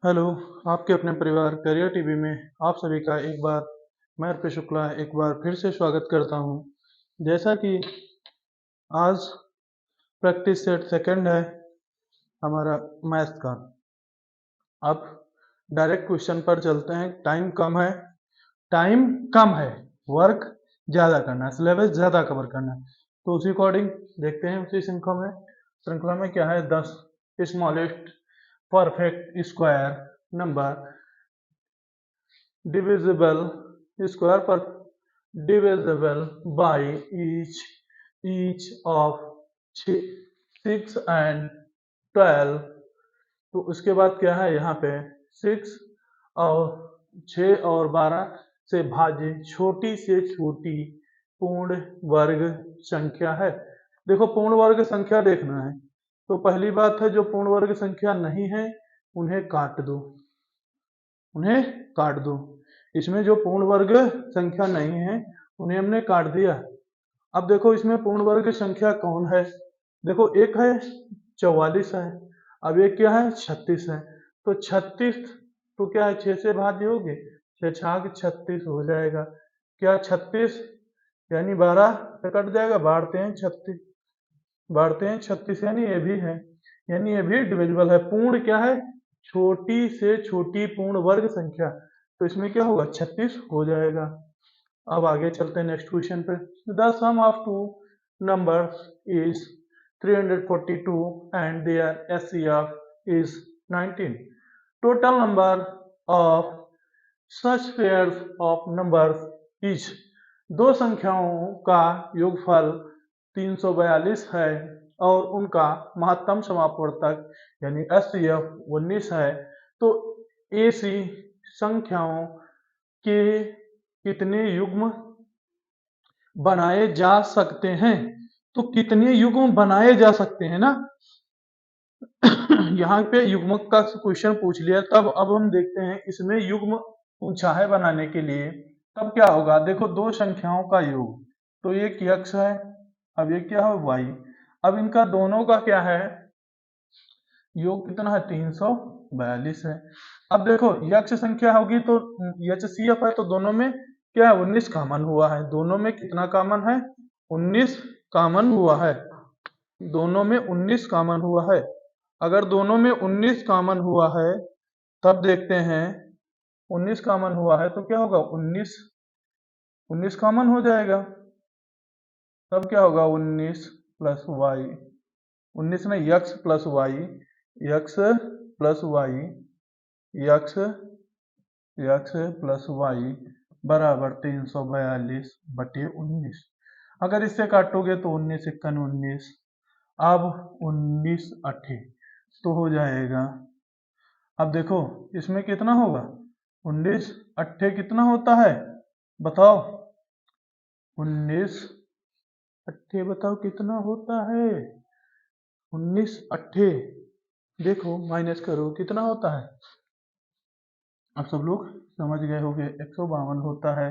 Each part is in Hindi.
हेलो, आपके अपने परिवार करियर टीवी में आप सभी का एक बार मैं अर्पित शुक्ला एक बार फिर से स्वागत करता हूं। जैसा कि आज प्रैक्टिस सेट सेकंड है हमारा मैथ का। अब डायरेक्ट क्वेश्चन पर चलते हैं। टाइम कम है, वर्क ज़्यादा करना है, सिलेबस ज़्यादा कवर करना है। तो उसी अकॉर्डिंग देखते हैं उसी श्रृंखला में क्या है। 10 smallest perfect square number divisible square per divisible by each of 6 and 12। तो उसके बाद क्या है यहाँ पे 6 और 6 और 12 से भाज्य छोटी से छोटी पूर्ण वर्ग संख्या है। देखो पूर्ण वर्ग संख्या देखना है तो पहली बात है जो पूर्ण वर्ग संख्या नहीं है उन्हें काट दो, उन्हें काट दो। इसमें जो पूर्ण वर्ग संख्या नहीं है उन्हें हमने काट दिया। अब देखो इसमें पूर्ण वर्ग संख्या कौन है। देखो एक है 44 है, अब एक क्या है 36 है। तो 36 तो क्या है 6 से भाज्य होगे, 6 छाग 36 हो जाएगा। क्या 36 यानी 12 से कट जाएगा, बाढ़ते हैं 36 यानी ये भी है, यानी ये भी डिविजिबल है। पूर्ण क्या है, छोटी से छोटी पूर्ण वर्ग संख्या। तो इसमें क्या होगा 36 हो जाएगा। अब आगे चलते हैं नेक्स्ट क्वेश्चन पे। The sum of two numbers is 342 and their HCF is 19। Total number of such pairs of numbers is, दो संख्याओं का योगफल 342 है और उनका महत्तम समापवर्तक यानी एचसीएफ 19 है। तो ऐसी संख्याओं के कितने युग्म बनाए जा सकते हैं। तो कितने युग्म बनाए जा सकते हैं ना यहाँ पे युग्मक का क्वेश्चन पूछ लिया। तब अब हम देखते हैं इसमें युग्म पूछा है बनाने के लिए, तब क्या होगा। देखो दो संख्याओं का योग, तो एक यक्ष है, अब ये क्या है वाई। अब इनका दोनों का क्या है योग, कितना है 342 है। अब देखो यक्ष संख्या होगी तो एचसीएफ है, तो दोनों में क्या है 19 कॉमन हुआ है। दोनों में कितना कॉमन है 19 कॉमन हुआ है, दोनों में 19 कॉमन हुआ है। अगर दोनों में 19 कॉमन हुआ है तब देखते हैं 19 कॉमन हुआ है तो क्या होगा 19 कॉमन हो जाएगा। तब क्या होगा 19 प्लस वाई, 19 में x plus y, x plus y, x x plus y बराबर 342 बटे 19। अगर इससे काटोगे तो 19 इक्कन 19, अब 19 अट्ठे तो हो जाएगा। अब देखो इसमें कितना होगा 19 अट्ठे कितना होता है बताओ, 19 अट्ठे बताओ कितना होता है। 19 अट्ठे देखो माइनस करो कितना होता है। अब सब लोग समझ गए होंगे 152 होता है।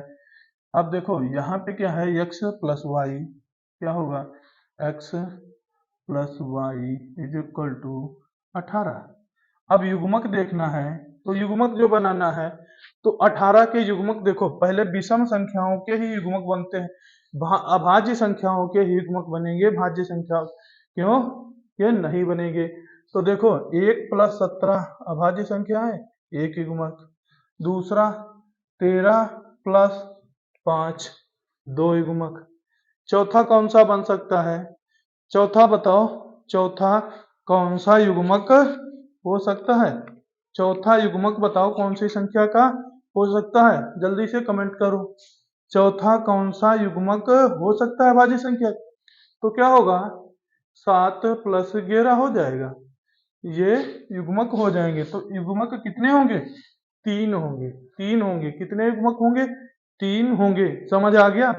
अब देखो यहाँ पे क्या है x प्लस वाई, क्या होगा x plus y is equal to 18। अब युग्मक देखना है तो युग्मक जो बनाना है तो 18 के युग्मक देखो पहले विषम संख्याओं के ही युग्मक बनते हैं, अभाज्य संख्याओं के ही युग्मक बनेंगे, भाज्य संख्या क्यों ये नहीं बनेंगे। तो देखो 1 प्लस 17 अभाज्य संख्या है, एक युग्मक। दूसरा 13 प्लस 5 दो युग्मक। चौथा कौन सा बन सकता है, चौथा बताओ, चौथा कौन सा युग्मक हो सकता है। चौथा युग्मक बताओ कौन सी संख्या का हो सकता है, जल्दी से कमेंट करो। चौथा कौन सा युग्मक हो सकता है भाज्य संख्या। तो क्या होगा 7 प्लस 11 हो जाएगा, ये युग्मक हो जाएंगे। तो युग्मक कितने होंगे 3 होंगे, 3 होंगे। कितने युग्मक होंगे 3 होंगे, समझ आ गया।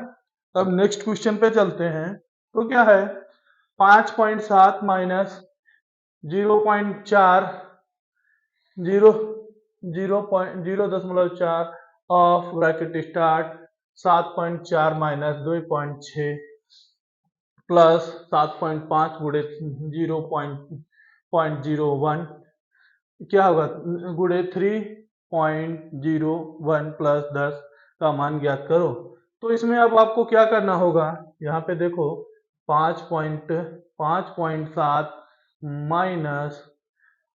अब नेक्स्ट क्वेश्चन पे चलते हैं। तो क्या है 5.7 minus 0.4 0.0.4 of bracket start 7.4 minus 2.6 plus 7.5 गुणे 0.01 क्या होगा, गुणे 3.01 प्लस 10 का मान ज्ञात करो। तो इसमें अब आपको क्या करना होगा, यहाँ पे देखो 5.7 माइनस,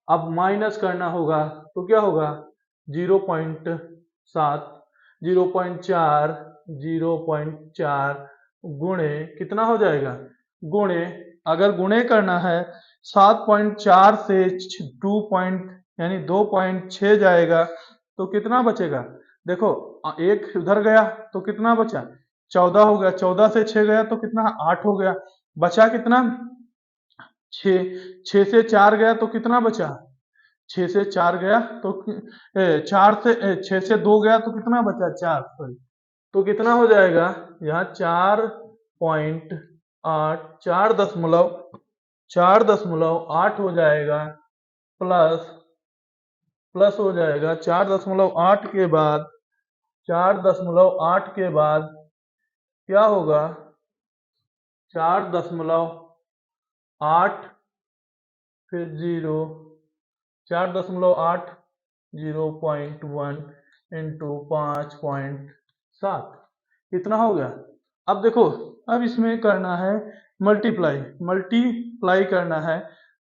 अब माइनस करना होगा तो क्या होगा 0.7, 0.4, 0.4 गुणे कितना हो जाएगा, गुणे, अगर गुणे करना है 7.4 से 2 पॉइंट यानी 2.6 जाएगा तो कितना बचेगा, देखो एक उधर गया तो कितना बचा 14 हो गया, 14 से 6 गया तो कितना 8 हो गया, बचा कितना 6, 6 से 4 गया तो कितना बचा, 6 से 4 गया तो 6 से 2 गया तो कितना बचा 4, सॉरी, तो कितना हो जाएगा यहाँ 4.8, 4.8 हो जाएगा, प्लस प्लस हो जाएगा 4.8 के बाद, 4.8 के बाद क्या होगा 4.8 फिर 0, 4.8 0.1 इंटू 5.7 कितना हो गया। अब देखो, अब इसमें करना है मल्टीप्लाई, मल्टीप्लाई करना है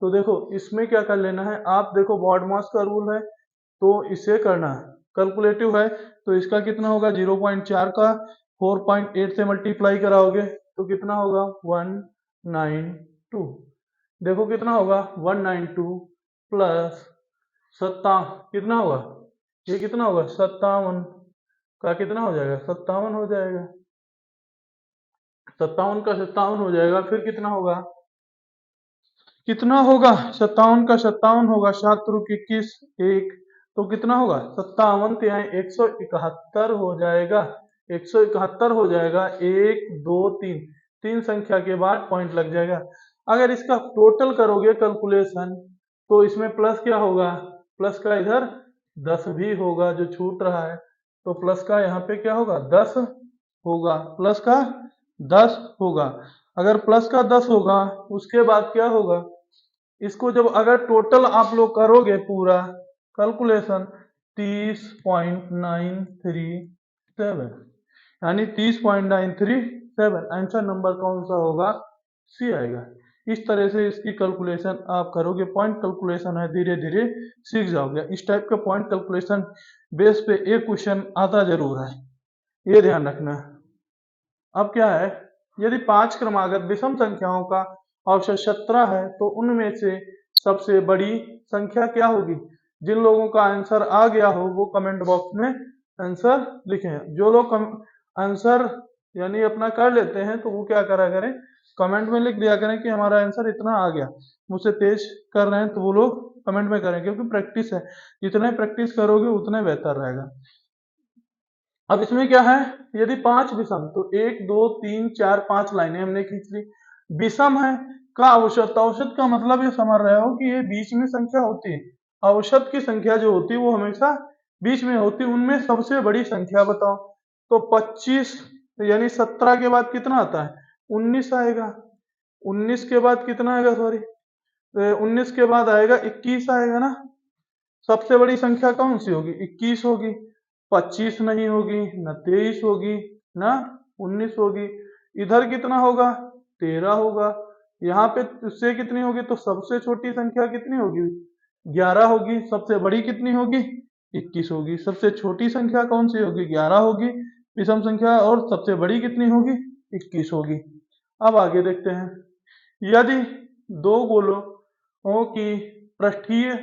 तो देखो इसमें क्या कर लेना है, आप देखो बॉडमास का रूल है तो इसे करना है, कैलकुलेटिव है तो इसका कितना होगा 0.4 का 4.8 से मल्टीप्लाई कराओगे तो कितना होगा 192, देखो कितना होगा 192 प्लस 57, कितना होगा ये, कितना होगा 57 का कितना हो जाएगा 57 हो जाएगा, 57 का 57 हो जाएगा, फिर कितना होगा, कितना होगा 57 का 57 होगा, 7 रुक 21 एक, तो कितना होगा 57 यहाँ 171 हो जाएगा, 171 हो जाएगा, 1 2 3, तीन संख्या के बाद पॉइंट लग जाएगा। अगर इसका टोटल करोगे कैलकुलेशन तो इसमें प्लस क्या होगा, प्लस का इधर 10 भी होगा जो छूट रहा है, तो प्लस का यहाँ पे क्या होगा 10 होगा, प्लस का 10 होगा, अगर प्लस का 10 होगा उसके बाद क्या होगा, इसको जब अगर टोटल आप लोग करोगे पूरा कैलकुलेशन 30.937 यानी 30.937 आंसर नंबर कौन सा होगा, सी आएगा। इस तरह से इसकी कैलकुलेशन आप करोगे, पॉइंट कैलकुलेशन है, धीरे धीरे सीख जाओगे। इस टाइप का पॉइंट कैलकुलेशन बेस पे एक क्वेश्चन आता जरूर है, ये ध्यान रखना। अब क्या है, यदि 5 क्रमागत विषम संख्याओं का औसत 17 है तो उनमें से सबसे बड़ी संख्या क्या होगी। जिन लोगों का आंसर आ गया हो वो कमेंट बॉक्स में आंसर लिखें। जो लोग आंसर यानी अपना कर लेते हैं तो वो क्या करा करें, कमेंट में लिख दिया करें कि हमारा आंसर इतना आ गया। मुझसे तेज कर रहे हैं तो वो लोग कमेंट में करें, क्योंकि प्रैक्टिस है, जितने प्रैक्टिस करोगे उतने बेहतर रहेगा। अब इसमें क्या है, यदि 5 विषम तो 1 2 3 4 5 लाइनें हमने खींच ली, विषम है का औसत, औसत का मतलब ये समझ रहे हो कि ये बीच में संख्या होती है, औसत की संख्या जो होती है वो हमेशा बीच में होती है, उनमें सबसे बड़ी संख्या बताओ। तो 25 यानी 17 के बाद कितना आता है 19 आएगा, 19 के बाद कितना आएगा, सॉरी 19 के बाद आएगा 21 आएगा ना। सबसे बड़ी संख्या कौन सी होगी, 21 होगी, 25 नहीं होगी, न 23 होगी, न 19 होगी। इधर कितना होगा 13 होगा, यहाँ पे उससे कितनी होगी, तो सबसे छोटी संख्या कितनी होगी 11 होगी, सबसे बड़ी कितनी होगी 21 होगी। सबसे छोटी संख्या कौन सी होगी 11 होगी विषम संख्या, और सबसे बड़ी कितनी होगी 21 होगी। अब आगे देखते हैं, यदि दो गोलों की पृष्ठीय,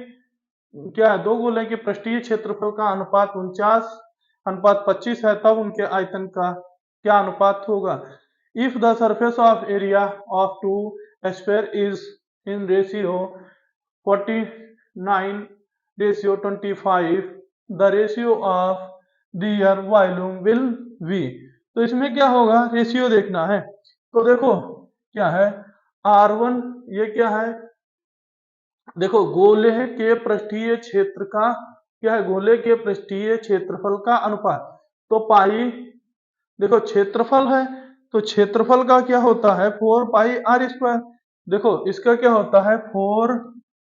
क्या है, दो गोले के पृष्ठीय क्षेत्रफल का अनुपात 49:25 है तब उनके आयतन का क्या अनुपात होगा। If the surface of area of two sphere is in ratio 49:25, the ratio of their volume will be. तो इसमें क्या होगा, रेशियो देखना है, तो देखो क्या है R1, ये क्या है, देखो गोले के पृष्ठीय क्षेत्र का क्या है, गोले के पृष्ठीय क्षेत्रफल का अनुपात, तो पाई, देखो क्षेत्रफल है तो क्षेत्रफल का क्या होता है 4 पाई R स्क्वायर, देखो इसका क्या होता है 4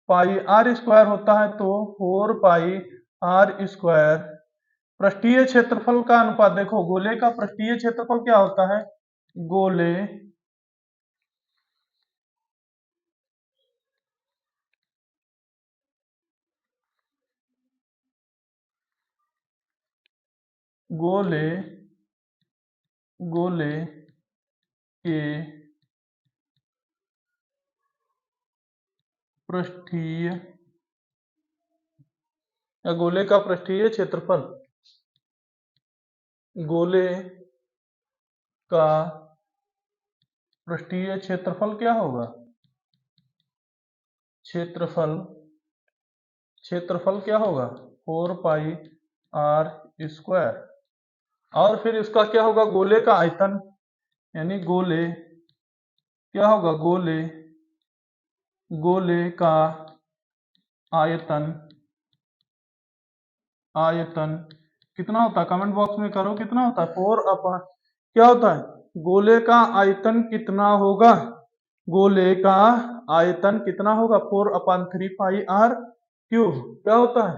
पाई आर स्क्वायर होता है, तो 4 पाई आर स्क्वायर। पृष्ठीय क्षेत्रफल का अनुपात देखो, गोले का पृष्ठीय क्षेत्रफल क्या होता है, गोले गोले गोले के पृष्ठीय या गोले का पृष्ठीय क्षेत्रफल, गोले का पृष्ठीय क्षेत्रफल क्या होगा, क्षेत्रफल क्या होगा 4 पाई आर स्क्वायर। और फिर इसका क्या होगा, गोले का आयतन, यानी गोले क्या होगा, गोले का आयतन कितना होता है, कमेंट बॉक्स में करो कितना होता है, 4 अपॉन क्या होता है, गोले का आयतन कितना होगा, गोले का आयतन कितना होगा 4/3 पाई आर क्यूब। क्या होता है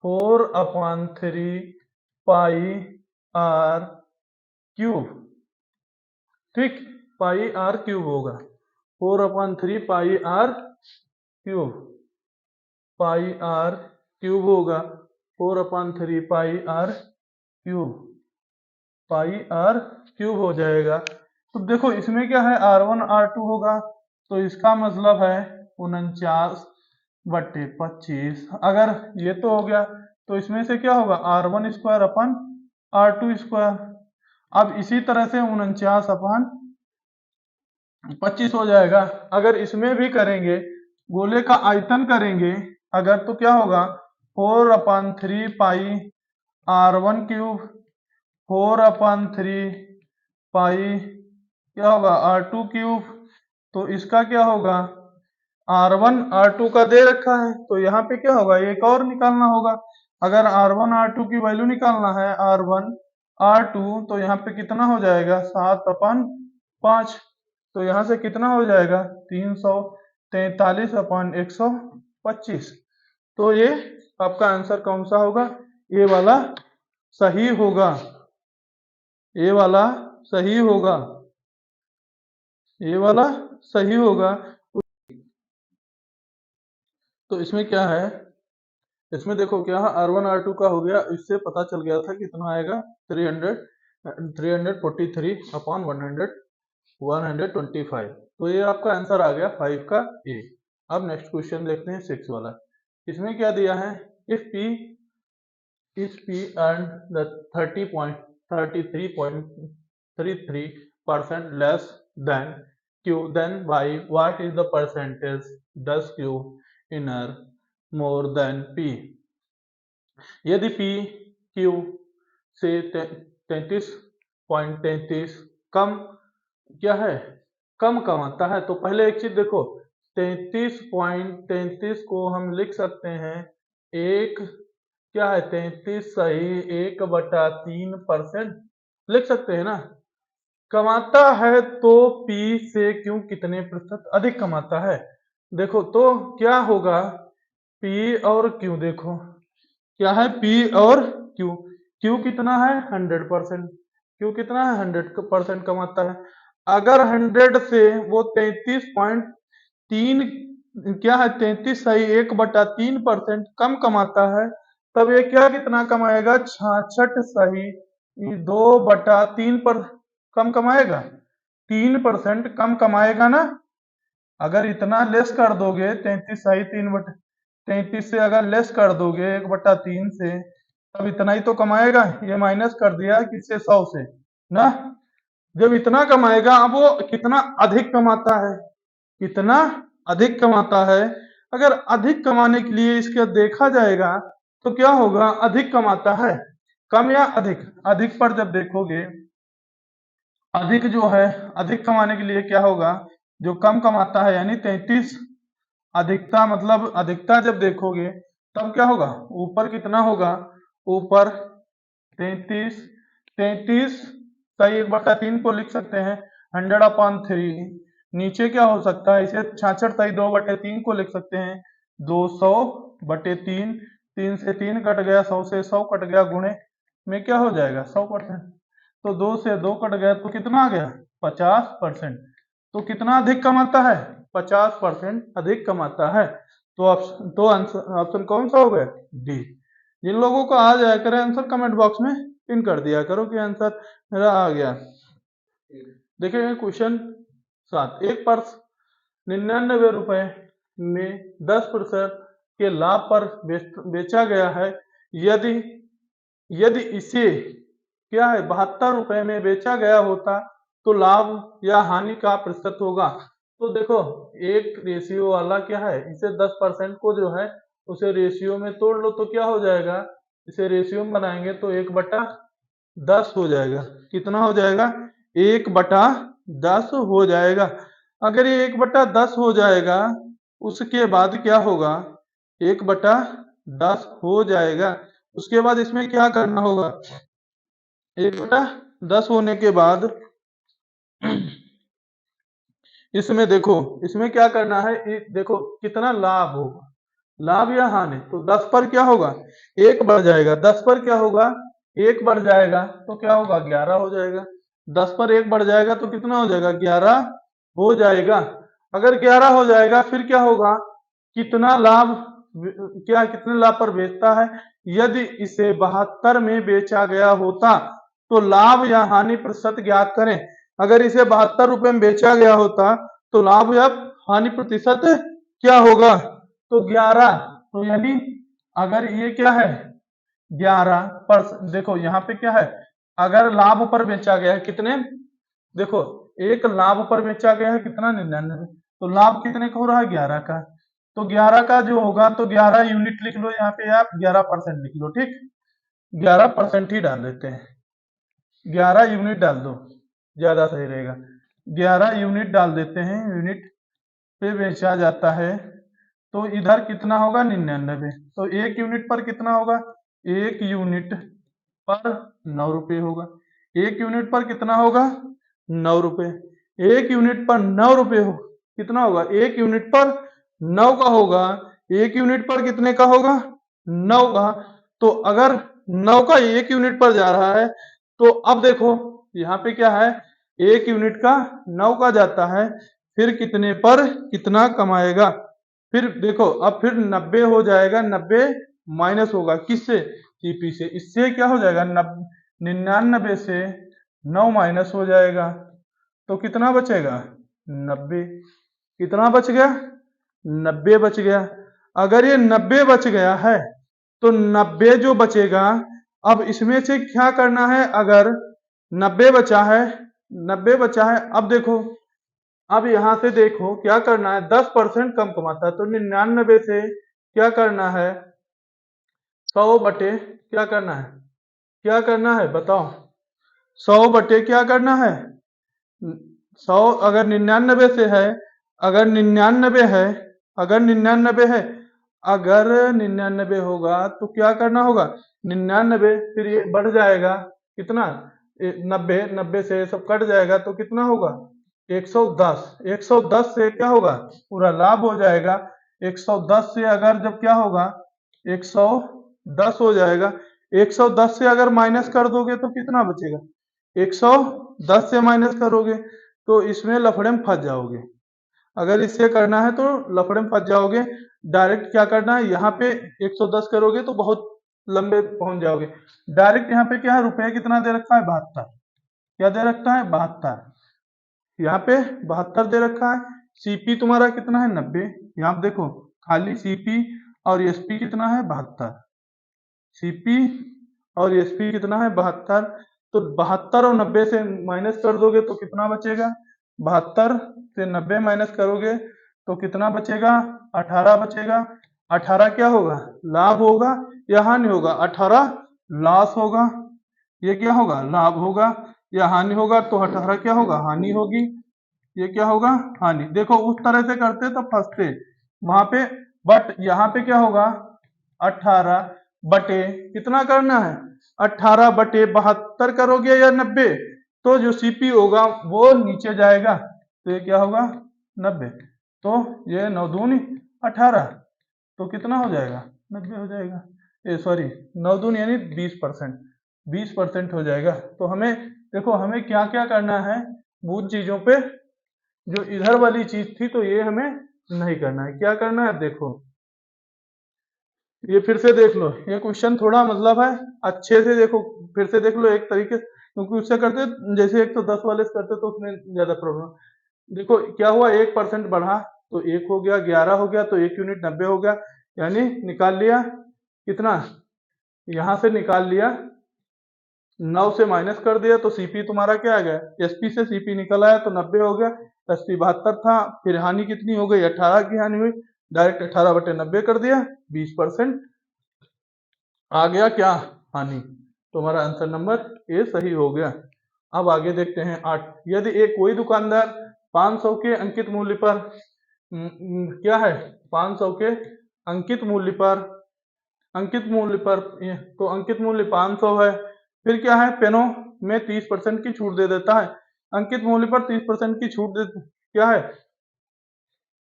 4/3 पाई आर क्यूब, ठीक, पाई आर क्यूब होगा, 4/3 pi R cube, pi R cube होगा, 4/3 pi R cube, pi R cube हो जाएगा। तो देखो इसमें क्या है, R1 R2 होगा, तो इसका मतलब है 49/25। अगर ये तो हो गया, तो इसमें से क्या होगा R1 square upon R2 square. अब इसी तरह से 49/25 हो जाएगा। अगर इसमें भी करेंगे, गोले का आयतन करेंगे अगर, तो क्या होगा 4/3 पाई R1 क्यूब, 4/3 पाई क्या होगा R2 क्यूब। तो इसका क्या होगा, R1 R2 का दे रखा है, तो यहाँ पे क्या होगा, एक और निकालना होगा। अगर R1 R2 की वैल्यू निकालना है, R1 R2, तो यहाँ पे कितना हो जाएगा 7/5। तो यहाँ से कितना हो जाएगा 343/125। तो ये आपका आंसर कौन सा होगा, ये वाला सही होगा, ये वाला सही होगा, ये वाला सही होगा। तो इसमें क्या है, इसमें देखो क्या है, R1 R2 का हो गया, इससे पता चल गया था कितना आएगा 343/125। तो ये आपका आंसर आ गया 5 का ए। अब नेक्स्ट क्वेश्चन देखते हैं 6 वाला। इसमें क्या दिया है, if P earned the 33.33% less than Q, then by what is the percentage does Q earn more than P? यदि P Q से 33.33 कम क्या है, कम कमाता है, तो पहले एक चीज देखो, 33.33 को हम लिख सकते हैं एक क्या है 33 सही 1/3% लिख सकते हैं ना। कमाता है तो P से क्यों कितने प्रतिशत अधिक कमाता है, देखो तो क्या होगा P और Q, देखो क्या है P और Q, Q कितना है 100%, Q कितना है 100% कमाता है। अगर 100 से वो 33.3 क्या है 33 सही 1/3% कम कमाता है, तब ये क्या कितना कमाएगा 66 सही 2/3 पर कम कमाएगा, 3% कम कमाएगा ना। अगर इतना लेस कर दोगे 33 सही 33 से अगर लेस कर दोगे 1/3 से, तब इतना ही तो कमाएगा। ये माइनस कर दिया किससे 100 से ना, जब इतना कमाएगा, अब वो कितना अधिक कमाता है, कितना अधिक कमाता है। अगर अधिक कमाने के लिए इसके देखा जाएगा तो क्या होगा, अधिक कमाता है, कम या अधिक, अधिक पर जब देखोगे, अधिक जो है अधिक कमाने के लिए क्या होगा, जो कम कमाता है यानी 33 अधिकता, मतलब अधिकता जब देखोगे तब क्या होगा, ऊपर कितना होगा, ऊपर 33 का 1/3 को लिख सकते हैं 100/3। नीचे क्या हो सकता है, इसे 66 सही 2/3 को लिख सकते हैं 200/3, 3 से 3 कट गया, 100 से 100 कट गया, गुणे में क्या हो जाएगा 100%। तो 2 से 2 कट गया तो कितना आ गया 50%। तो कितना अधिक कमाता है 50% अधिक कमाता है। तो ऑप्शन कौन सा हो गया डी। जिन लोगों को आ जाया करे आंसर कमेंट बॉक्स में पिन कर दिया करो कि आंसर मेरा आ गया। देखिए क्वेश्चन 7, एक पर्स 99 रुपए में 10% के लाभ पर बेचा गया है। यदि यदि इसे क्या है 72 रुपए में बेचा गया होता तो लाभ या हानि का प्रतिशत होगा। तो देखो एक रेशियो वाला क्या है, इसे 10% को जो है उसे रेशियो में तोड़ लो तो क्या हो जाएगा, इसे रेशियो में बनाएंगे तो 1/10 हो जाएगा। कितना हो जाएगा 1/10 हो जाएगा। अगर ये 1/10 हो जाएगा उसके बाद क्या होगा 1/10 हो जाएगा। उसके बाद इसमें क्या करना होगा 1/10 होने के बाद इसमें देखो इसमें क्या करना है, देखो कितना लाभ होगा, लाभ या हानि। तो 10 पर क्या होगा 1 बढ़ जाएगा, 10 पर क्या होगा 1 बढ़ जाएगा तो क्या होगा 11 हो जाएगा। 10 पर 1 बढ़ जाएगा तो कितना हो जाएगा 11 हो जाएगा। अगर 11 हो जाएगा फिर क्या होगा कितना लाभ, क्या कितने लाभ पर बेचता है। यदि इसे 72 में बेचा गया होता तो लाभ या हानि प्रतिशत ज्ञात करें। अगर इसे 72 रुपए में बेचा गया होता तो लाभ या हानि प्रतिशत क्या होगा तो 11। तो यानी अगर ये क्या है 11%, देखो यहाँ पे क्या है अगर लाभ पर बेचा गया है कितने, देखो एक लाभ पर बेचा गया है कितना 99, तो लाभ कितने का हो रहा है 11 का। तो 11 का जो होगा तो 11 यूनिट लिख लो, यहाँ पे आप 11% लिख लो, ठीक 11% ही डाल देते हैं, 11 यूनिट डाल दो ज्यादा सही रहेगा। 11 यूनिट डाल देते हैं, यूनिट पे बेचा जाता है तो इधर कितना होगा 99। तो 1 यूनिट पर कितना होगा 1 यूनिट पर 9 रुपये होगा। 1 यूनिट पर कितना होगा 9 रुपये। 1 यूनिट पर 9 रुपये हो कितना होगा 1 यूनिट पर 9 का होगा। 1 यूनिट पर कितने का होगा 9 का। तो अगर 9 का 1 यूनिट पर जा रहा है तो अब देखो यहाँ पे क्या है 1 यूनिट का 9 का जाता है, फिर कितने पर कितना कमाएगा। फिर देखो अब फिर 90 हो जाएगा, 90 माइनस होगा किससे सीपी से। इससे क्या हो जाएगा 99 से 9 माइनस हो जाएगा तो कितना बचेगा 90। कितना बच गया 90 बच गया। अगर ये 90 बच गया है तो 90 जो बचेगा अब इसमें से क्या करना है, अगर 90 बचा है 90 बचा है, अब देखो अब यहां से देखो क्या करना है 10% कम कमाता है तो 99 से क्या करना है 100 बटे क्या करना है, क्या करना है बताओ 100 बटे क्या करना है 100। अगर 99 से है, अगर 99 है, अगर 99 है, अगर 99 होगा तो क्या करना होगा 99 फिर ये बढ़ जाएगा कितना 90, 90 से सब कट जाएगा तो कितना होगा 110। 110 से क्या होगा पूरा लाभ हो जाएगा। 110 से अगर जब क्या होगा 110 हो जाएगा, 110 से अगर माइनस कर दोगे तो कितना बचेगा 110 से माइनस करोगे तो इसमें लफड़े में फंस जाओगे। अगर इससे करना है तो लफड़े में फंस जाओगे। डायरेक्ट क्या करना है यहाँ पे 110 करोगे तो बहुत लंबे पहुंच जाओगे। डायरेक्ट यहाँ पे क्या है रुपया कितना दे रखा है 72, क्या दे रखा है 72, यहाँ पे 72 दे रखा है। सीपी तुम्हारा कितना है 90, यहाँ पे देखो खाली सीपी और एसपी कितना है 72, सीपी और एसपी कितना है 72। तो 72 और 90 से माइनस कर दोगे तो कितना बचेगा 72 से 90 माइनस करोगे तो कितना बचेगा 18 बचेगा। 18 क्या होगा लाभ होगा या हानि होगा 18 लॉस होगा, ये क्या होगा लाभ होगा या हानि होगा तो 18 क्या होगा हानि होगी, ये क्या होगा हानि। देखो उस तरह से करते तो फंसते वहां पे, बट यहाँ पे क्या होगा 18 बटे कितना करना है 18 बटे 72 करोगे या 90 तो जो सीपी होगा वो नीचे जाएगा तो ये क्या होगा 90। तो ये 9 दूनी 18। तो कितना हो जाएगा, 90 हो जाएगा। सॉरी, 9 दूनी यानी 20%, 20% हो जाएगा। तो हमें देखो हमें क्या क्या करना है, उन चीजों पे जो इधर वाली चीज थी तो ये हमें नहीं करना है। क्या करना है, देखो ये फिर से देख लो, ये क्वेश्चन थोड़ा मतलब है अच्छे से देखो, फिर से देख लो एक तरीके, क्योंकि उससे करते जैसे 110 वाले से करते तो उसमें ज्यादा प्रॉब्लम। देखो क्या हुआ, 1% बढ़ा तो 1 हो गया, 11 हो गया तो 1 यूनिट 90 हो गया, यानी निकाल लिया कितना, यहां से निकाल लिया 9 से माइनस कर दिया तो सीपी तुम्हारा क्या आ गया, एसपी से सीपी निकल आया तो 90 हो गया, एसपी 72 था, फिर हानि कितनी हो गई, 18 की हानि हुई, डायरेक्ट 18/90 कर दिया, 20% आ गया क्या, हानि। तुम्हारा आंसर नंबर ए सही हो गया। अब आगे देखते हैं 8, यदि एक कोई दुकानदार 500 के अंकित मूल्य पर क्या है, 500 के अंकित मूल्य पर तो अंकित मूल्य 500 है, फिर क्या है, पेनों में 30% की छूट दे देता है। अंकित मूल्य पर 30% की छूट दे, क्या है,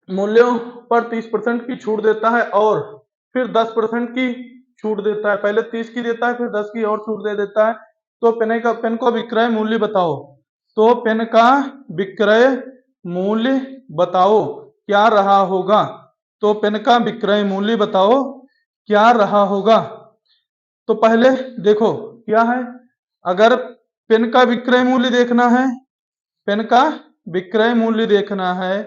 मूल्यों पर 30% की छूट देता है और फिर 10% की छूट देता है, पहले 30 की देता है फिर 10 की और छूट दे देता है। तो पेन का विक्रय मूल्य बताओ, तो पेन का विक्रय मूल्य बताओ क्या रहा होगा, तो पेन का विक्रय मूल्य बताओ क्या रहा होगा। तो पहले देखो क्या है, अगर पेन का विक्रय मूल्य देखना है, पेन का विक्रय मूल्य देखना है,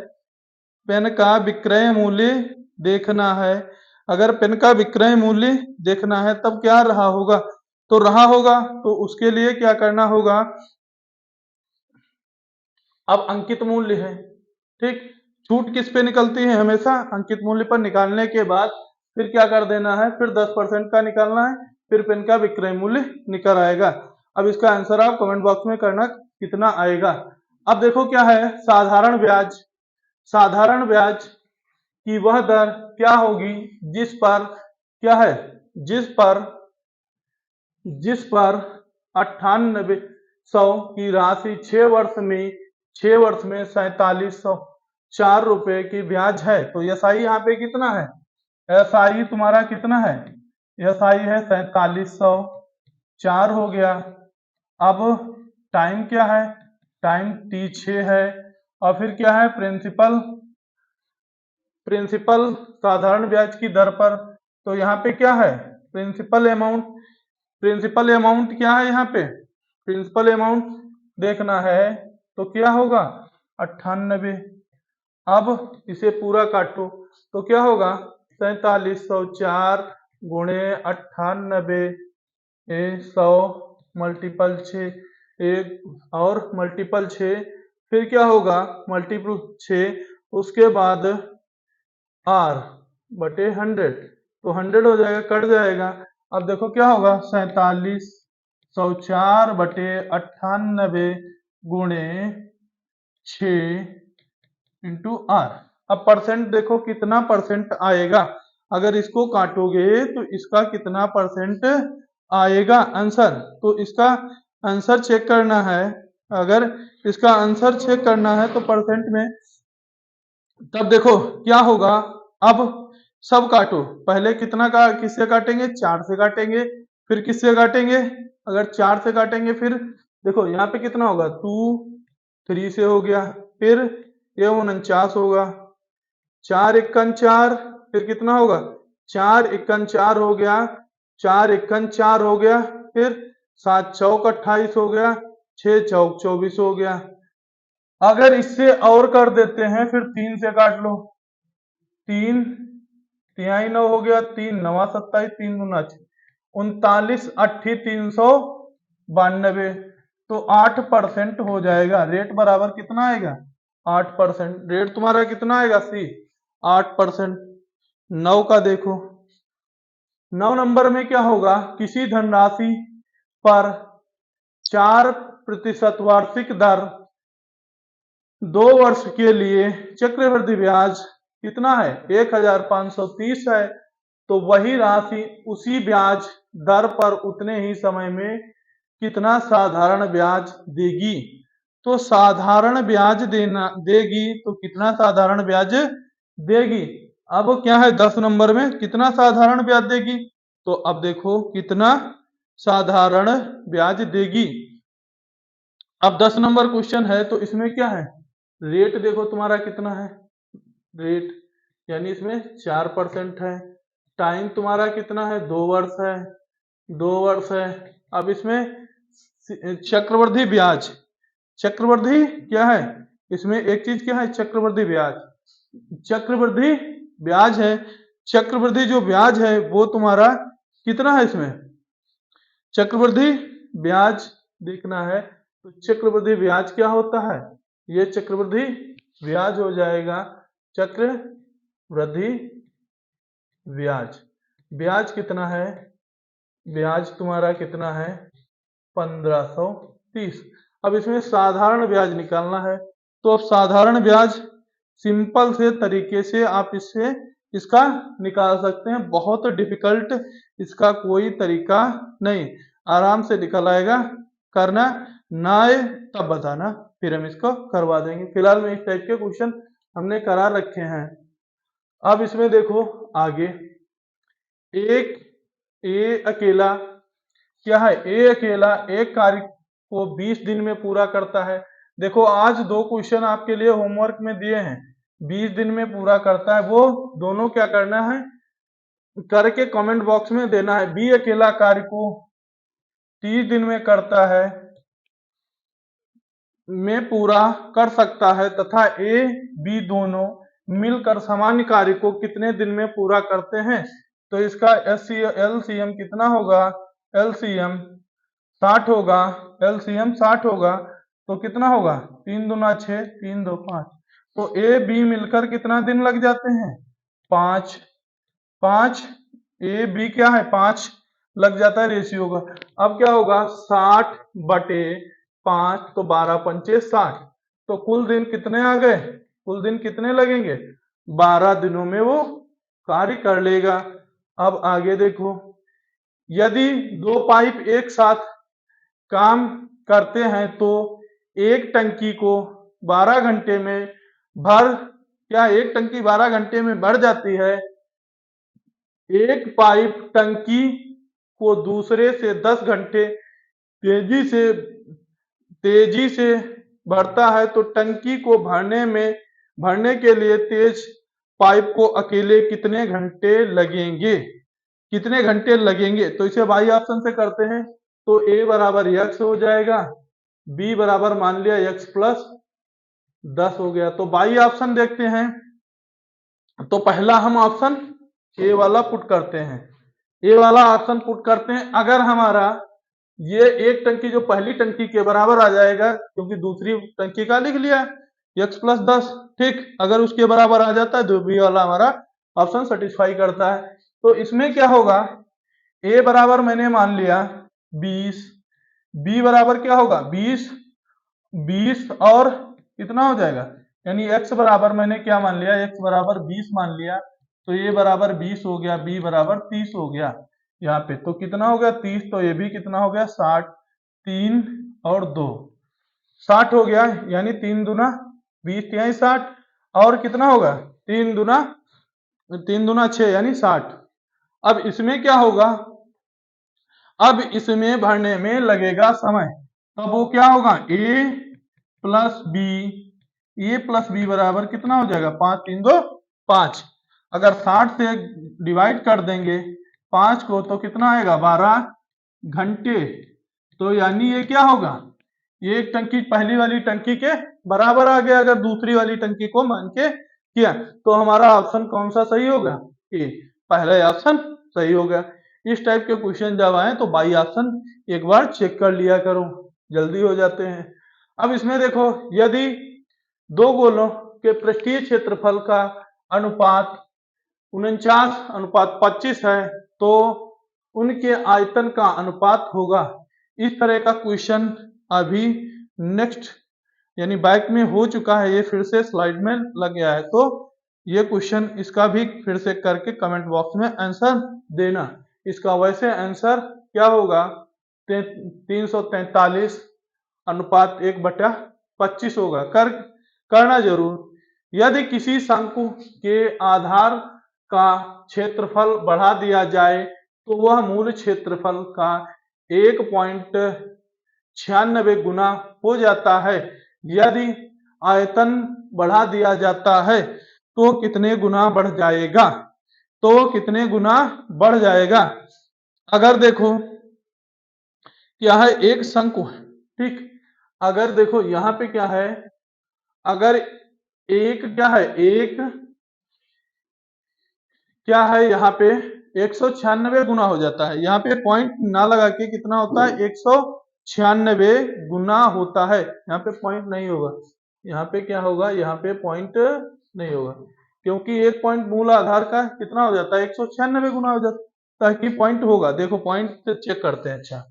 पेन का विक्रय मूल्य देखना है, अगर पेन का विक्रय मूल्य देखना है तब क्या रहा होगा, तो रहा होगा तो उसके लिए क्या करना होगा, अब अंकित मूल्य है, ठीक, छूट किस पे निकलती है, हमेशा अंकित मूल्य पर निकालने के बाद फिर क्या कर देना है, फिर 10% का निकालना है, फिर पेन का विक्रय मूल्य निकल आएगा। अब इसका आंसर आप कमेंट बॉक्स में करना कितना आएगा। अब देखो क्या है, साधारण ब्याज, साधारण ब्याज की वह दर क्या होगी जिस पर क्या है, जिस पर 9800 की राशि 6 वर्ष में 4704 रुपए की ब्याज है। तो एसआई यहाँ पे कितना है, एसआई तुम्हारा कितना है, एसआई है 4704 हो गया। अब टाइम क्या है, टाइम T6 है, और फिर क्या है, प्रिंसिपल साधारण ब्याज की दर पर, तो यहाँ पे क्या है, प्रिंसिपल अमाउंट क्या है, यहाँ पे प्रिंसिपल अमाउंट देखना है तो क्या होगा 98। अब इसे पूरा काटो तो क्या होगा 4704 गुणे 98 100 मल्टीपल 6 एक और मल्टीपल 6, फिर क्या होगा मल्टीपल 6, उसके बाद आर बटे 100, तो 100 हो जाएगा, कट जाएगा। अब देखो क्या होगा 4704 बटे 98 गुणे 6 इंटू आर। अब परसेंट देखो कितना परसेंट आएगा, अगर इसको काटोगे तो इसका कितना परसेंट आएगा आंसर, तो इसका आंसर चेक करना है, अगर इसका आंसर चेक करना है तो परसेंट में, तब देखो क्या होगा, अब सब काटो, पहले कितना का किससे काटेंगे, 4 से काटेंगे, फिर किससे काटेंगे, अगर 4 से काटेंगे फिर देखो यहाँ पे कितना होगा 2 3 से हो गया, फिर ये 49 होगा, 4 इक्कन 4, फिर कितना होगा 4 इक्कन 4 हो गया, 4 इक्कन 4 हो गया, फिर 7 चौक 28 हो गया, 6 चौक 24 हो गया। अगर इससे और कर देते हैं फिर 3 से काट लो, 3 तिहाई 9 हो गया, 3 9 27, 3 दूना 39 अट्ठी 392, तो 8% हो जाएगा, रेट बराबर कितना आएगा 8%, रेट तुम्हारा कितना आएगा सी 8%। 9 का देखो, 9 नंबर में क्या होगा, किसी धनराशि पर 4% वार्षिक दर 2 वर्ष के लिए चक्रवृद्धि ब्याज कितना है 1530 है, तो वही राशि उसी ब्याज दर पर उतने ही समय में कितना साधारण ब्याज देगी, तो साधारण ब्याज देगी, तो कितना साधारण ब्याज देगी, अब क्या है 10 नंबर में कितना साधारण ब्याज देगी, तो अब देखो कितना साधारण ब्याज देगी। अब 10 नंबर क्वेश्चन है तो इसमें क्या है, रेट देखो तुम्हारा कितना है, रेट यानी इसमें 4% है। टाइम तुम्हारा कितना है, 2 वर्ष है, 2 वर्ष है। अब इसमें चक्रवृद्धि ब्याज, चक्रवृद्धि क्या है, इसमें एक चीज क्या है, चक्रवृद्धि ब्याज, चक्रवृद्धि ब्याज है। चक्रवृद्धि जो ब्याज है वो तुम्हारा कितना है, इसमें चक्रवृद्धि ब्याज देखना है तो चक्रवृद्धि ब्याज क्या होता है, ये चक्रवृद्धि ब्याज हो जाएगा, चक्रवृद्धि ब्याज। ब्याज कितना है, ब्याज तुम्हारा कितना है 1530। अब इसमें साधारण ब्याज निकालना है, तो अब साधारण ब्याज सिंपल से तरीके से आप इससे इसका निकाल सकते हैं, बहुत डिफिकल्ट इसका कोई तरीका नहीं, आराम से निकल आएगा। करना ना आए तब बताना, फिर हम इसको करवा देंगे। फिलहाल में इस टाइप के क्वेश्चन हमने करा रखे हैं। अब इसमें देखो आगे, एक ए अकेला क्या है, ए अकेला एक कार्य को 20 दिन में पूरा करता है। देखो आज 2 क्वेश्चन आपके लिए होमवर्क में दिए हैं, 20 दिन में पूरा करता है, वो दोनों क्या करना है करके कमेंट बॉक्स में देना है। बी अकेला कार्य को 30 दिन में करता है, में पूरा कर सकता है तथा ए बी दोनों मिलकर सामान्य कार्य को कितने दिन में पूरा करते हैं। तो इसका एलसीएम कितना होगा, एलसीएम 60 होगा, एलसीएम 60 होगा, तो कितना होगा 3 दूना 6, 3 2 5, तो ए बी मिलकर कितना दिन लग जाते हैं 5, 5 ए बी क्या है 5 लग जाता है रेशियो का। अब क्या होगा 60/5, तो 12 पंचे 60, तो कुल दिन कितने आ गए, कुल दिन कितने लगेंगे 12 दिनों में वो कार्य कर लेगा। अब आगे देखो, यदि 2 पाइप एक साथ काम करते हैं तो एक टंकी को 12 घंटे में भर, क्या एक टंकी 12 घंटे में भर जाती है, एक पाइप टंकी को दूसरे से 10 घंटे तेजी से भरता है, तो टंकी को भरने के लिए तेज पाइप को अकेले कितने घंटे लगेंगे, कितने घंटे लगेंगे। तो इसे बाई ऑप्शन से करते हैं, तो ए बराबर x हो जाएगा, बी बराबर मान लिया x प्लस 10 हो गया। तो बाई ऑप्शन देखते हैं, तो पहला हम ऑप्शन ए वाला पुट करते हैं, ए वाला ऑप्शन पुट करते हैं। अगर हमारा ये एक टंकी जो पहली टंकी के बराबर आ जाएगा, क्योंकि दूसरी टंकी का लिख लिया x प्लस 10, ठीक, अगर उसके बराबर आ जाता है तो बी वाला हमारा ऑप्शन सेटिस्फाई करता है। तो इसमें क्या होगा, ए बराबर मैंने मान लिया 20, बी बराबर क्या होगा 20, 20 और कितना हो जाएगा, यानी x बराबर मैंने क्या मान लिया, x बराबर 20 मान लिया, तो ये बराबर 20 हो गया, b बराबर 30 हो गया यहाँ पे, तो कितना हो गया 30, तो ये भी कितना हो गया 60, 3 और 2 60 हो गया, यानी 3 दूना 20 यही 60, और कितना होगा 3 दूना 6 यानी 60। अब इसमें क्या होगा, अब इसमें भरने में लगेगा समय, तब वो क्या होगा ए प्लस बी, ए प्लस बी बराबर कितना हो जाएगा 5 3 2 5, अगर 60 से डिवाइड कर देंगे 5 को तो कितना आएगा 12 घंटे। तो यानी ये क्या होगा, ये एक टंकी पहली वाली टंकी के बराबर आ गया, अगर दूसरी वाली टंकी को मान के किया, तो हमारा ऑप्शन कौन सा सही होगा, ए, पहला ऑप्शन सही होगा। इस टाइप के क्वेश्चन जब आए तो बाई ऑप्शन एक बार चेक कर लिया करो, जल्दी हो जाते हैं। अब इसमें देखो, यदि 2 गोलों के पृष्ठीय क्षेत्रफल का अनुपात 49/25 है तो उनके आयतन का अनुपात होगा। इस तरह का क्वेश्चन अभी नेक्स्ट यानी बैक में हो चुका है, ये फिर से स्लाइड में लग गया है, तो ये क्वेश्चन इसका भी फिर से करके कमेंट बॉक्स में आंसर देना। इसका वैसे आंसर क्या होगा 343/1/25 होगा, करना जरूर। यदि किसी शंकु के आधार का क्षेत्रफल बढ़ा दिया जाए तो वह मूल क्षेत्रफल का 1.96 गुना हो जाता है। यदि आयतन बढ़ा दिया जाता है तो कितने गुना बढ़ जाएगा? तो कितने गुना बढ़ जाएगा? अगर देखो क्या है, एक शंकु है, ठीक। अगर देखो यहाँ पे क्या है, अगर एक क्या है, एक क्या है यहाँ पे 196 गुना हो जाता है। यहाँ पे पॉइंट ना लगा के कितना होता है, 196 गुना होता है। यहाँ पे पॉइंट नहीं होगा, यहाँ पे क्या होगा, यहाँ पे पॉइंट नहीं होगा, क्योंकि एक पॉइंट मूल आधार का कितना हो जाता है, 196 गुना हो जाता है कि पॉइंट होगा। देखो पॉइंट चेक करते हैं। अच्छा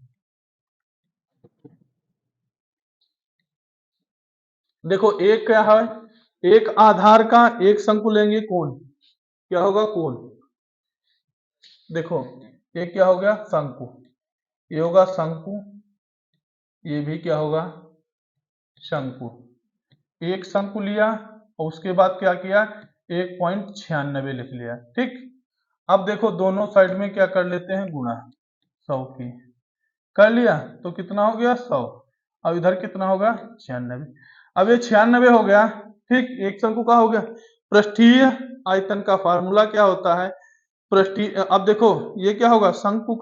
देखो एक क्या है, एक आधार का एक शंकु लेंगे, कोण क्या होगा, कोण। देखो एक क्या हो गया, शंकु, ये होगा शंकु, ये भी क्या होगा, शंकु। एक शंकु लिया और उसके बाद क्या किया, 1.96 लिख लिया, ठीक। अब देखो दोनों साइड में क्या कर लेते हैं, गुणा 100 की कर लिया तो कितना हो गया, 100। अब इधर कितना होगा, 96। अब ये 96 हो गया, ठीक। एक शंकु का हो गया। पृष्ठीय आयतन का फार्मूला क्या होता है, पृष्ठीय, अब देखो ये क्या होगा, शंकु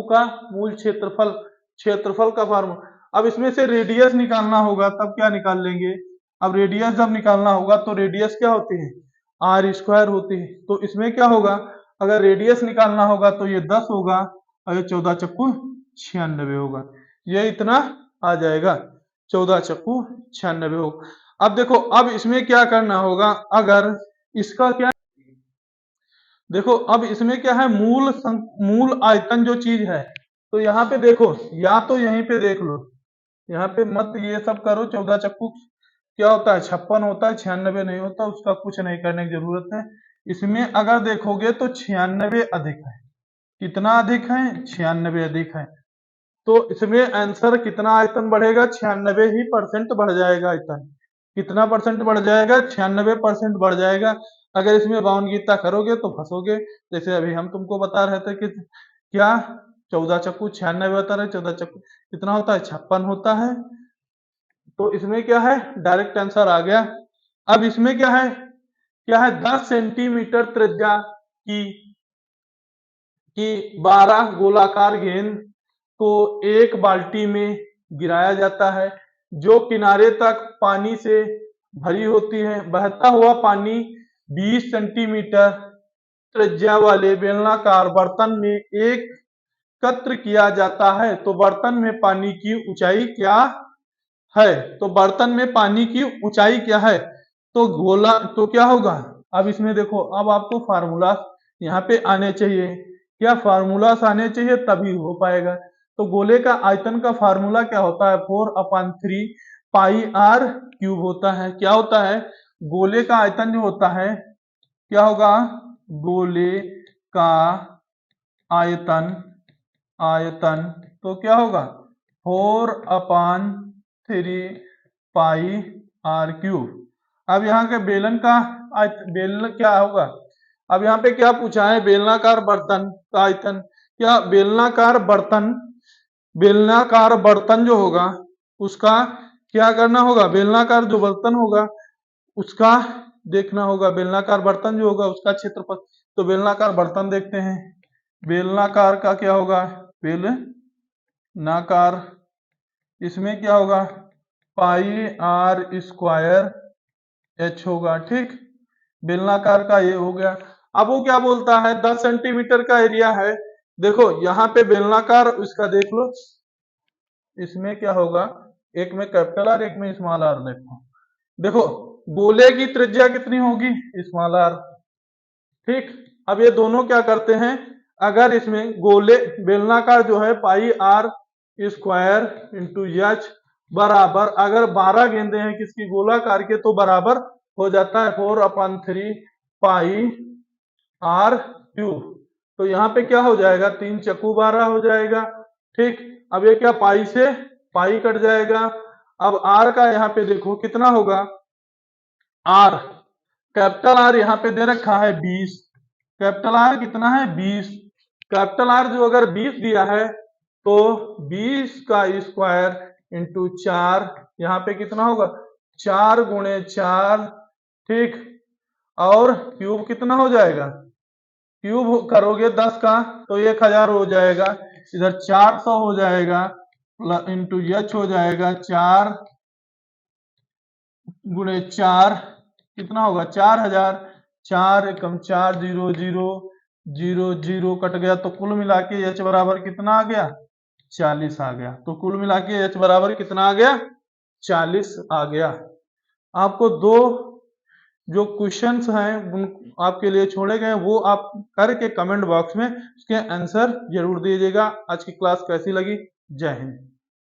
का मूल क्षेत्रफल, क्षेत्रफल का फार्मूला। अब इसमें से रेडियस निकालना होगा, तब क्या निकाल लेंगे। अब रेडियस जब निकालना होगा तो रेडियस क्या होती है, आर स्क्वायर होती है। तो इसमें क्या होगा, अगर रेडियस निकालना होगा तो ये 10 होगा और ये 14 चक्कू 96 होगा। ये इतना आ जाएगा, 14 चक्कू 96 होगा। अब देखो अब इसमें क्या करना होगा, अगर इसका क्या, देखो अब इसमें क्या है, मूल आयतन जो चीज है, तो यहाँ पे देखो, या तो यहीं पे देख लो, यहाँ पे मत ये सब करो। 14 चक्कू क्या होता है, 56 होता है, 96 नहीं होता, उसका कुछ नहीं करने की जरूरत है। इसमें अगर देखोगे तो 96 अधिक है। कितना अधिक है, 96 अधिक है। तो इसमें आंसर कितना आयतन बढ़ेगा, 96 ही परसेंट बढ़ जाएगा आयतन। कितना परसेंट बढ़ जाएगा, 96% बढ़ जाएगा। अगर इसमें बाउंड गीता करोगे तो फंसोगे। जैसे अभी हम तुमको बता रहे थे कि क्या 14 चक्कू 96 होता है, 14 चक्कू कितना होता है, 56 होता है। तो इसमें क्या है, डायरेक्ट आंसर आ गया। अब इसमें क्या है 10 सेंटीमीटर त्रिज्या की 12 गोलाकार गेंद को एक बाल्टी में गिराया जाता है जो किनारे तक पानी से भरी होती है। बहता हुआ पानी 20 सेंटीमीटर त्रिज्या वाले बेलनाकार बर्तन में एकत्र किया जाता है, तो बर्तन में पानी की ऊंचाई क्या है, तो बर्तन में पानी की ऊंचाई क्या है, तो गोला तो क्या होगा। अब इसमें देखो, अब आपको फार्मूला यहाँ पे आने चाहिए, क्या फार्मूलास आने चाहिए तभी हो पाएगा। तो गोले का आयतन का फार्मूला क्या होता है, 4/3 पाई आर क्यूब होता है। क्या होता है, गोले का आयतन जो होता है क्या होगा, गोले का आयतन, आयतन तो क्या होगा 4/3 पाई आर क्यूब। अब यहाँ के बेलन का बेलन क्या होगा, अब यहाँ पे क्या पूछा है, बेलनाकार बर्तन का आयतन। क्या बेलनाकार बर्तन जो होगा उसका क्या करना होगा, बेलनाकार जो बर्तन होगा उसका देखना होगा, बेलनाकार बर्तन जो होगा उसका क्षेत्रफल। तो बेलनाकार बर्तन देखते हैं, बेलनाकार का क्या होगा, बेलनाकार, इसमें क्या होगा पाई आर स्क्वायर एच होगा, ठीक। बेलनाकार का ये हो गया। अब वो क्या बोलता है, 10 सेंटीमीटर का एरिया है। देखो यहाँ पे बेलनाकार इसका देख लो, इसमें क्या होगा, एक में कैपिटल आर एक में स्मॉल आर। देखो गोले की त्रिज्या कितनी होगी, स्मॉल आर, ठीक। अब ये दोनों क्या करते हैं, अगर इसमें गोले बेलनाकार जो है पाई आर स्क्वायर इंटू एच बराबर, अगर 12 गेंदे हैं किसकी गोलाकार के तो बराबर हो जाता है 4/3 पाई आर क्यूब। तो यहाँ पे क्या हो जाएगा, 3 चक्कू 12 हो जाएगा, ठीक। अब ये क्या, पाई से पाई कट जाएगा। अब आर का यहाँ पे देखो कितना होगा, आर कैपिटल आर यहाँ पे दे रखा है 20, कैपिटल आर कितना है 20, कैपिटल आर जो अगर 20 दिया है तो 20 का स्क्वायर इंटू 4, यहाँ पे कितना होगा 4 गुणे 4, ठीक। और क्यूब कितना हो जाएगा, क्यूब करोगे 10 का तो 1000 हो जाएगा, इधर 400 हो जाएगा, इंटू एच हो जाएगा 4 गुणे 4 कितना होगा 4000, 4 एकम 4 0 0 0 0 कट गया, तो कुल मिला के एच बराबर कितना आ गया 40 आ गया। तो कुल मिला के एच बराबर कितना आ गया 40 आ गया। आपको दो जो क्वेश्चंस हैं उन आपके लिए छोड़े गए, वो आप करके कमेंट बॉक्स में उसके आंसर जरूर दीजिएगा। आज की क्लास कैसी लगी? जय हिंद।